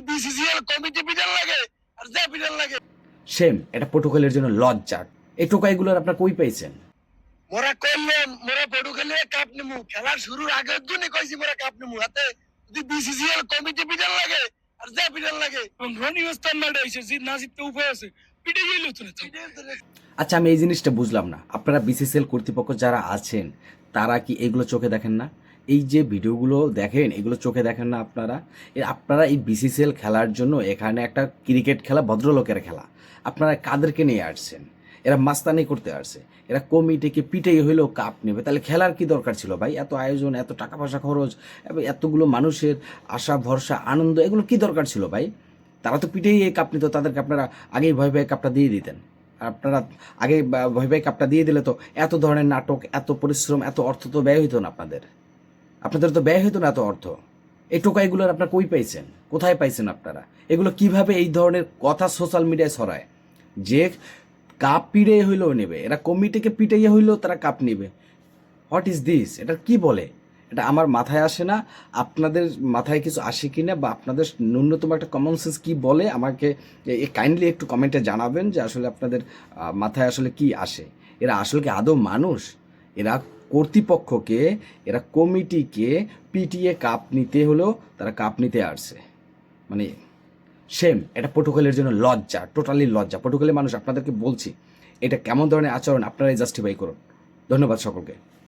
BCCL committee Peter লাগে আর যা Peter লাগে। সেম, এটা প্রোটোকলের জন্য লজ্জা। এই টোকাইগুলোর আপনার কই পাইছেন? মোরা কইলাম মোরা পর্তুগালে কাপ নিমু, খেলার শুরুর আগের দিনই কইছি মোরা কাপ নিমু, হাতে যদি বিসিসিএল কমিটি পিটার লাগে আর যা পিটার লাগে। রনি ওস্তাদ মাল্টা হইছে, জিত না জিততে উপায় আছে, পিটে গেল তো। আচ্ছা, আমি এই জিনিসটা বুঝলাম না, আপনারা বিসিসিএল কর্তৃপক্ষ যারা আছেন তারা কি এগুলো চোখে দেখেন না? এই যে ভিডিওগুলো দেখেন এগুলো চোখে দেখেন না আপনারা? আপনারা এই বিসিসিএল খেলার জন্য এখানে একটা ক্রিকেট খেলা, ভদ্রলোকের খেলা, আপনারা কাদেরকে নিয়ে আসছেন? এরা মাস্তানি করতে আসছে, এরা কমিটিকে পিটাই হইলেও কাপ নেবে। তাহলে খেলার কি দরকার ছিল ভাই? এত আয়োজন, এত টাকা পয়সা খরচ, এতগুলো মানুষের আশা ভরসা আনন্দ, এগুলো কি দরকার ছিল ভাই? তারা তো পিটেই এই কাপ নিত, তাদেরকে আপনারা আগেই ভয় ভয়ে কাপটা দিয়ে দিতেন। আপনারা আগে ভয় ভয় কাপটা দিয়ে দিলে তো এত ধরনের নাটক, এত পরিশ্রম, এত অর্থ তো ব্যয় হইতো না আপনাদের। আপনাদের তো ব্যয় হইতো না এত অর্থ। এই টোকাইগুলোর আপনারা কই পাইছেন? কোথায় পাইছেন আপনারা? এগুলো কিভাবে এই ধরনের কথা সোশ্যাল মিডিয়ায় ছড়ায় যে কাপ পিড়ে হইলেও নেবে, এরা কমিটিকে পিটাইয়া হইলেও তারা কাপ নেবে? What is this? এটা কি বলে? এটা আমার মাথায় আসে না। আপনাদের মাথায় কিছু আসে কি না, বা আপনাদের ন্যূনতম একটা কমন সেন্স কি বলে আমাকে কাইন্ডলি একটু কমেন্টে জানাবেন যে আসলে আপনাদের মাথায় আসলে কি আসে। এরা আসলে কি আদৌ মানুষ? এরা কর্তৃপক্ষকে, এরা কমিটিকে পিটিয়ে কাপ নিতে হলেও তারা কাপ নিতে আসছে। মানে সেম, এটা প্রোটোকলের জন্য লজ্জা, টোটালি লজ্জা। প্রোটোকলের মানুষ আপনাদেরকে বলছি, এটা কেমন ধরনের আচরণ আপনারাই জাস্টিফাই করুন। ধন্যবাদ সকলকে।